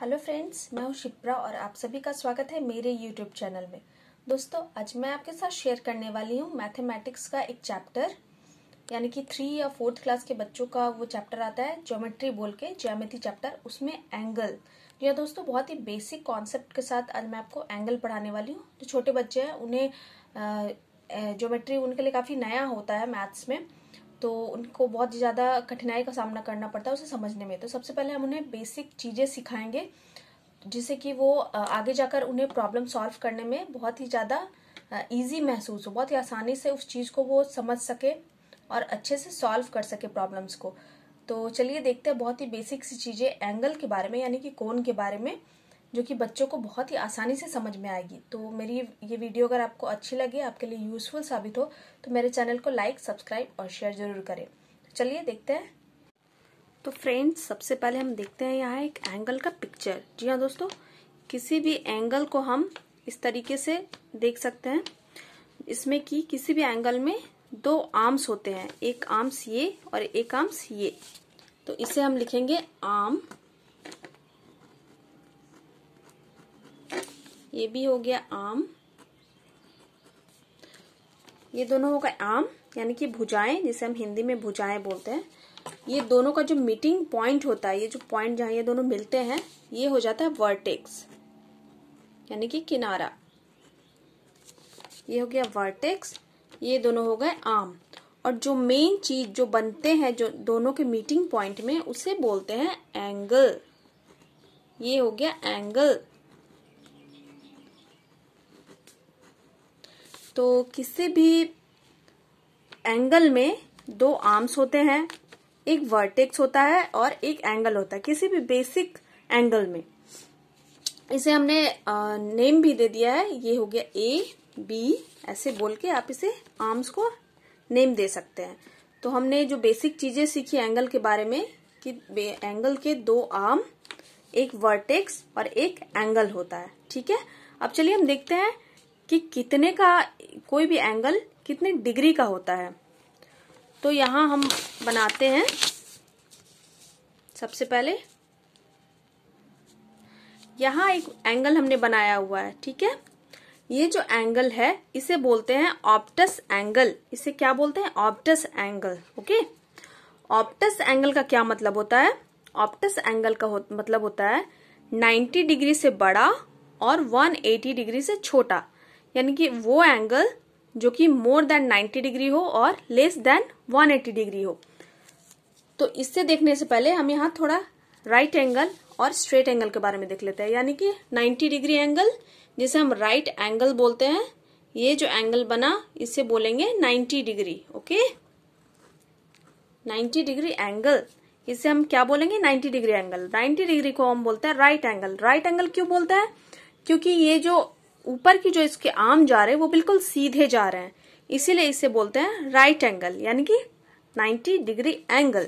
Hello friends, मैं हूं शिप्रा और आप सभी का स्वागत है मेरे यूट्यूब चैनल में। दोस्तों, आज मैं आपके साथ शेयर करने वाली हूं मैथमेटिक्स का एक चैप्टर, यानी कि 3 या 4th क्लास के बच्चों का वो चैप्टर आता है ज्योमेट्री बोल के, ज्यामिति चैप्टर। उसमें एंगल, जी हाँ दोस्तों, बहुत ही बेसिक कॉन्सेप्ट के साथ आज मैं आपको एंगल पढ़ाने वाली हूँ। जो छोटे बच्चे हैं उन्हें ज्योमेट्री उनके लिए काफी नया होता है मैथ्स में, तो उनको बहुत ज़्यादा कठिनाई का सामना करना पड़ता है उसे समझने में। तो सबसे पहले हम उन्हें बेसिक चीज़ें सिखाएंगे जिससे कि वो आगे जाकर उन्हें प्रॉब्लम सॉल्व करने में बहुत ही ज़्यादा इजी महसूस हो, बहुत ही आसानी से उस चीज़ को वो समझ सके और अच्छे से सॉल्व कर सके प्रॉब्लम्स को। तो चलिए देखते हैं बहुत ही बेसिक सी चीज़ें एंगल के बारे में, यानी कि कोण के बारे में, जो कि बच्चों को बहुत ही आसानी से समझ में आएगी। तो मेरी ये वीडियो अगर आपको अच्छी लगे, आपके लिए यूजफुल साबित हो, तो मेरे चैनल को लाइक, सब्सक्राइब और शेयर जरूर करें। चलिए देखते हैं। तो फ्रेंड्स, सबसे पहले हम देखते हैं यहाँ एक एंगल का पिक्चर। जी हाँ दोस्तों, किसी भी एंगल को हम इस तरीके से देख सकते हैं। इसमें कि किसी भी एंगल में दो आर्म्स होते हैं, एक आर्म्स ये और एक आर्म्स ये। तो इसे हम लिखेंगे आर्म, ये भी हो गया आर्म, ये दोनों हो गए आर्म यानी कि भुजाएं, जिसे हम हिंदी में भुजाएं बोलते हैं। ये दोनों का जो मीटिंग पॉइंट होता है, ये जो पॉइंट जहां ये दोनों मिलते हैं, ये हो जाता है वर्टेक्स यानी कि किनारा। ये हो गया वर्टेक्स, ये दोनों हो गए आर्म। और जो मेन चीज जो बनते हैं जो दोनों के मीटिंग पॉइंट में, उसे बोलते हैं एंगल। ये हो गया एंगल। तो किसी भी एंगल में दो आर्म्स होते हैं, एक वर्टेक्स होता है और एक एंगल होता है किसी भी बेसिक एंगल में। इसे हमने नेम भी दे दिया है, ये हो गया ए बी, ऐसे बोल के आप इसे आर्म्स को नेम दे सकते हैं। तो हमने जो बेसिक चीजें सीखी एंगल के बारे में कि एंगल के दो आर्म, एक वर्टेक्स और एक एंगल होता है। ठीक है, अब चलिए हम देखते हैं कि कितने का कोई भी एंगल कितने डिग्री का होता है। तो यहां हम बनाते हैं, सबसे पहले यहां एक एंगल हमने बनाया हुआ है। ठीक है, ये जो एंगल है इसे बोलते हैं ऑप्टस एंगल। इसे क्या बोलते हैं? Optus angle. Okay, Optus angle का क्या मतलब होता है? ऑप्टस एंगल का मतलब होता है 90 डिग्री से बड़ा और 180 डिग्री से छोटा, यानी कि वो एंगल जो कि मोर देन 90 डिग्री हो और लेस देन 180 डिग्री हो। तो इससे देखने से पहले हम यहाँ थोड़ा राइट एंगल और स्ट्रेट एंगल के बारे में देख लेते हैं। यानी कि 90 डिग्री एंगल जिसे हम राइट एंगल बोलते हैं, ये जो एंगल बना इसे बोलेंगे 90 डिग्री। ओके, 90 डिग्री एंगल, इसे हम क्या बोलेंगे? 90 डिग्री एंगल। 90 डिग्री को हम बोलते हैं राइट एंगल। राइट एंगल क्यों बोलते हैं? क्योंकि ये जो ऊपर की जो इसके आर्म जा रहे हैं वो बिल्कुल सीधे जा रहे हैं, इसीलिए इसे बोलते हैं राइट एंगल, यानी कि 90 डिग्री एंगल।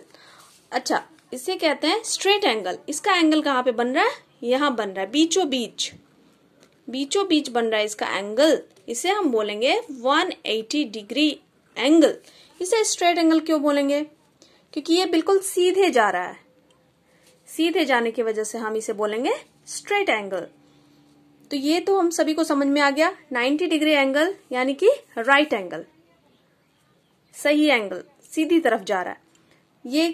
अच्छा, इसे कहते हैं स्ट्रेट एंगल। इसका एंगल कहाँ पे बन रहा है? यहाँ बन रहा है, बीचों बीच, बीचों बीच बन रहा है इसका एंगल। इसे हम बोलेंगे 180 डिग्री एंगल। इसे स्ट्रेट एंगल क्यों बोलेंगे? क्योंकि ये बिल्कुल सीधे जा रहा है, सीधे जाने की वजह से हम इसे बोलेंगे स्ट्रेट एंगल। तो ये तो हम सभी को समझ में आ गया। 90 डिग्री एंगल यानी कि राइट एंगल, सही एंगल, सीधी तरफ जा रहा है। ये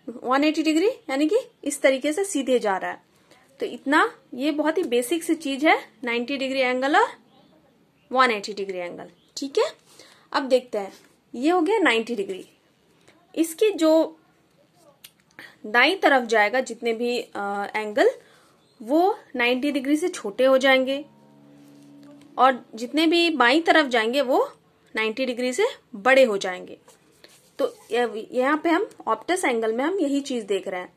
180 डिग्री यानी कि इस तरीके से सीधे जा रहा है। तो इतना, ये बहुत ही बेसिक सी चीज है, 90 डिग्री एंगल और 180 डिग्री एंगल। ठीक है, अब देखते हैं, ये हो गया 90 डिग्री। इसकी जो दाईं तरफ जाएगा जितने भी एंगल, वो 90 डिग्री से छोटे हो जाएंगे, और जितने भी बाईं तरफ जाएंगे वो 90 डिग्री से बड़े हो जाएंगे। तो यहाँ पे हम ऑप्टस एंगल में हम यही चीज देख रहे हैं,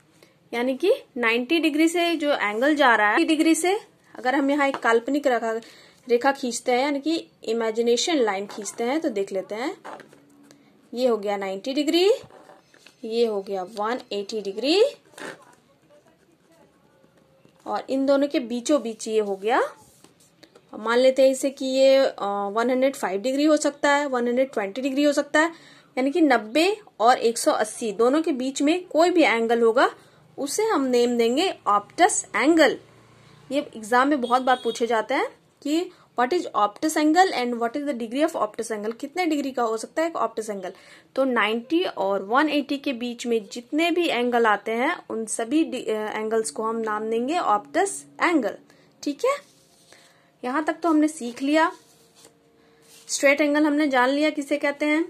यानी कि 90 डिग्री से जो एंगल जा रहा है, 90 डिग्री से अगर हम यहाँ एक काल्पनिक रेखा खींचते हैं, यानी कि इमेजिनेशन लाइन खींचते हैं, तो देख लेते हैं। ये हो गया 90 डिग्री, ये हो गया 180 डिग्री, और इन दोनों के बीचों बीच ये हो गया, मान लेते हैं इसे कि ये 105 डिग्री हो सकता है, 120 डिग्री हो सकता है, यानी कि 90 और 180 दोनों के बीच में कोई भी एंगल होगा उसे हम नेम देंगे ऑप्टस एंगल। ये एग्जाम में बहुत बार पूछे जाते हैं कि what is Optus angle and what is the degree of Optus angle, कितने डिग्री का हो सकता है एक ऑप्टस एंगल। तो 90 और 180 के बीच में जितने भी एंगल आते हैं उन सभी एंगल्स को हम नाम देंगे ऑप्टस एंगल। ठीक है, यहां तक तो हमने सीख लिया। स्ट्रेट एंगल हमने जान लिया किसे कहते हैं,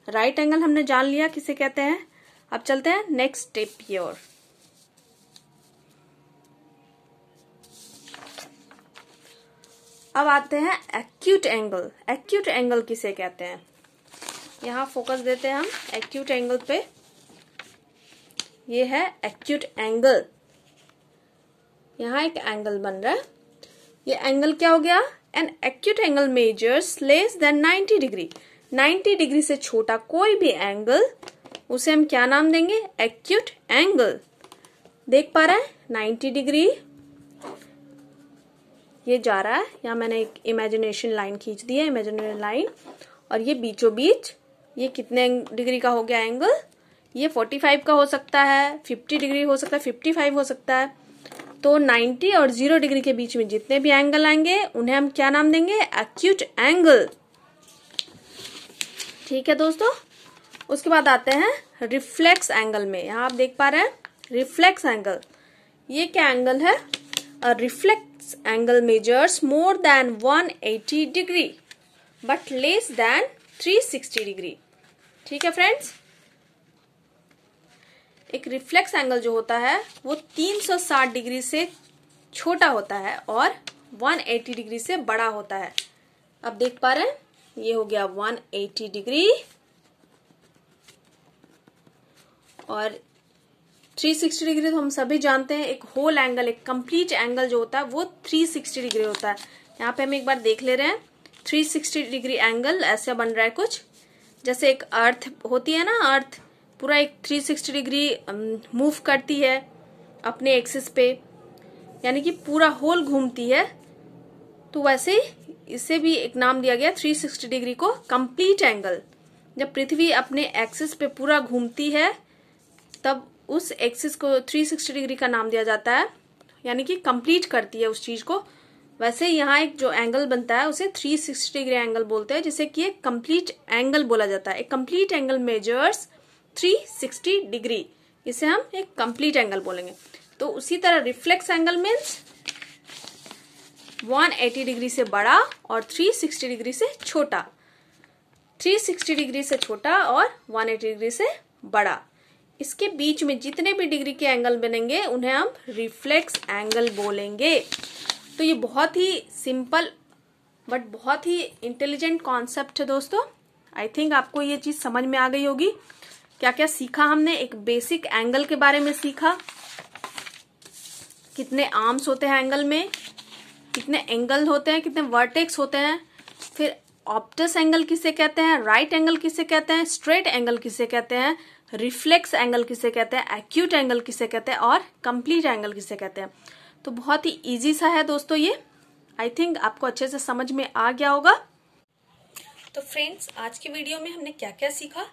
राइट एंगल हमने जान लिया किसे कहते हैं। अब चलते हैं नेक्स्ट स्टेप की ओर। अब आते हैं एक्यूट एंगल। एक्यूट एंगल किसे कहते हैं, यहां फोकस देते हैं हम एक्यूट एंगल पे। ये है एक्यूट एंगल, यहां एक एंगल बन रहा है। ये एंगल क्या हो गया, an acute angle measures less than 90 degree. 90 degree से छोटा कोई भी एंगल, उसे हम क्या नाम देंगे, एक्यूट एंगल। देख पा रहे हैं 90 डिग्री ये जा रहा है, यहाँ मैंने एक इमेजिनेशन लाइन खींच दी है, इमेजिनरी लाइन, और ये बीचों बीच ये कितने डिग्री का हो गया एंगल, ये 45 का हो सकता है, 50 डिग्री हो सकता है, 55 हो सकता है। तो 90 और 0 डिग्री के बीच में जितने भी एंगल आएंगे उन्हें हम क्या नाम देंगे, एक्यूट एंगल। ठीक है दोस्तों, उसके बाद आते हैं रिफ्लेक्स एंगल में। यहाँ आप देख पा रहे हैं रिफ्लेक्स एंगल, ये क्या एंगल है, reflex angle measures more than 180 degree but less than 360 degree. ठीक है फ्रेंड्स, एक रिफ्लेक्स एंगल जो होता है वो 360 डिग्री से छोटा होता है और 180 डिग्री से बड़ा होता है। अब देख पा रहे हैं ये हो गया 180 डिग्री और 360 डिग्री तो हम सभी जानते हैं, एक होल एंगल, एक कंप्लीट एंगल जो होता है वो 360 डिग्री होता है। यहाँ पे हम एक बार देख ले रहे हैं 360 डिग्री एंगल ऐसे बन रहा है, कुछ जैसे एक अर्थ होती है ना, अर्थ पूरा एक 360 डिग्री मूव करती है अपने एक्सिस पे, यानी कि पूरा होल घूमती है। तो वैसे इसे भी एक नाम दिया गया 360 डिग्री को कंप्लीट एंगल। जब पृथ्वी अपने एक्सिस पे पूरा घूमती है तब उस एक्सिस को 360 डिग्री का नाम दिया जाता है, यानी कि कंप्लीट करती है उस चीज को। वैसे यहाँ एक जो एंगल बनता है उसे 360 डिग्री एंगल बोलते हैं, जिसे कि एक कंप्लीट एंगल बोला जाता है। एक कंप्लीट एंगल मेजर्स 360 डिग्री, इसे हम एक कंप्लीट एंगल बोलेंगे। तो उसी तरह रिफ्लेक्स एंगल मीन्स 180 डिग्री से बड़ा और 360 डिग्री से छोटा, 360 डिग्री से छोटा और 180 डिग्री से बड़ा। इसके बीच में जितने भी डिग्री के एंगल बनेंगे उन्हें हम रिफ्लेक्स एंगल बोलेंगे। तो ये बहुत ही सिंपल बट बहुत ही इंटेलिजेंट कॉन्सेप्ट है दोस्तों। आई थिंक आपको ये चीज समझ में आ गई होगी। क्या क्या सीखा हमने, एक बेसिक एंगल के बारे में सीखा, कितने आर्म्स होते हैं एंगल में, कितने एंगल होते हैं, कितने वर्टेक्स होते हैं, फिर ऑप्टस एंगल किसे कहते हैं, राइट एंगल किसे कहते हैं, स्ट्रेट एंगल किसे कहते हैं, रिफ्लेक्स एंगल किसे कहते हैं, एक्यूट एंगल किसे कहते हैं और कंप्लीट एंगल किसे कहते हैं। तो बहुत ही इजी सा है दोस्तों ये, आई थिंक आपको अच्छे से समझ में आ गया होगा। तो फ्रेंड्स, आज की वीडियो में हमने क्या क्या सीखा।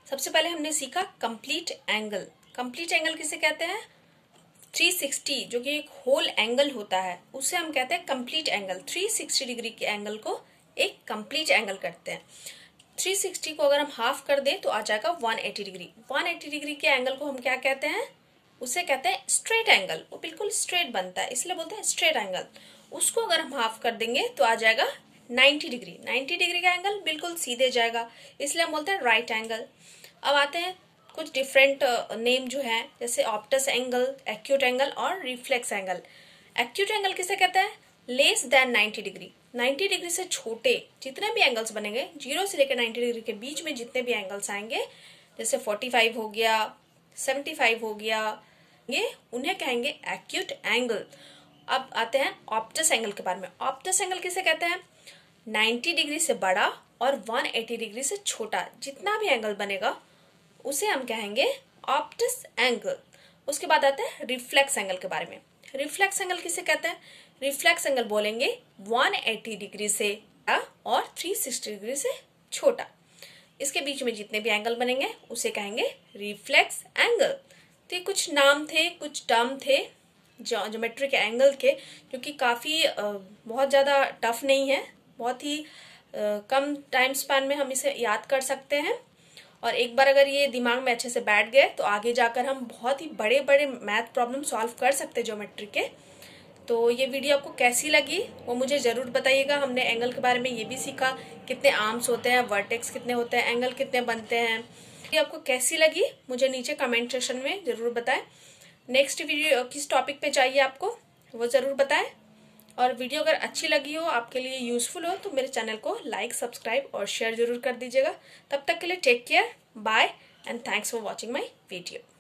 सबसे पहले हमने सीखा कंप्लीट एंगल। कंप्लीट एंगल किसे कहते हैं, 360 जो कि एक होल एंगल होता है उसे हम कहते हैं कंप्लीट एंगल। 360 डिग्री के एंगल को एक कंप्लीट एंगल करते हैं। 360 को अगर हम हाफ कर दें तो आ जाएगा 180 डिग्री। 180 डिग्री के एंगल को हम क्या कहते हैं, उसे कहते हैं स्ट्रेट एंगल। वो बिल्कुल स्ट्रेट बनता है इसलिए बोलते हैं स्ट्रेट एंगल। उसको अगर हम हाफ कर देंगे तो आ जाएगा 90 डिग्री। 90 डिग्री का एंगल बिल्कुल सीधे जाएगा, इसलिए हम बोलते हैं राइट एंगल। अब आते हैं कुछ डिफरेंट नेम जो है, जैसे ऑप्टस एंगल, एक्यूट एंगल और रिफ्लेक्स एंगल। एक्यूट एंगल किसे कहते हैं, लेस देन 90 डिग्री। 90 डिग्री से छोटे जितने भी एंगल्स बनेंगे, 0 से लेकर 90 डिग्री के बीच में जितने भी एंगल्स आएंगे, जैसे 45 हो गया, 75 हो गया, ये उन्हें कहेंगे एक्यूट एंगल। अब आते हैं ऑप्टस एंगल के बारे में। ऑप्टस एंगल किसे कहते हैं, 90 डिग्री से बड़ा और 180 डिग्री से छोटा जितना भी एंगल बनेगा उसे हम कहेंगे ऑप्टस एंगल। उसके बाद आते हैं रिफ्लेक्स एंगल के बारे में। रिफ्लेक्स एंगल किसे कहते हैं, रिफ्लेक्स एंगल बोलेंगे 180 डिग्री से और 360 डिग्री से छोटा, इसके बीच में जितने भी एंगल बनेंगे उसे कहेंगे रिफ्लेक्स एंगल। तो ये कुछ नाम थे, कुछ टर्म थे ज्योमेट्रिक एंगल के, जो कि काफ़ी बहुत ज़्यादा टफ नहीं है, बहुत ही कम टाइम स्पैन में हम इसे याद कर सकते हैं। और एक बार अगर ये दिमाग में अच्छे से बैठ गए तो आगे जाकर हम बहुत ही बड़े बड़े मैथ प्रॉब्लम सॉल्व कर सकते हैं ज्योमेट्री के। तो ये वीडियो आपको कैसी लगी वो मुझे ज़रूर बताइएगा। हमने एंगल के बारे में ये भी सीखा, कितने आर्म्स होते हैं, वर्टेक्स कितने होते हैं, एंगल कितने बनते हैं। ये आपको कैसी लगी मुझे नीचे कमेंट सेक्शन में ज़रूर बताएं। नेक्स्ट वीडियो किस टॉपिक पे चाहिए आपको वो ज़रूर बताएं। और वीडियो अगर अच्छी लगी हो, आपके लिए यूजफुल हो, तो मेरे चैनल को लाइक, सब्सक्राइब और शेयर जरूर कर दीजिएगा। तब तक के लिए take care, bye and thanks for watching my video.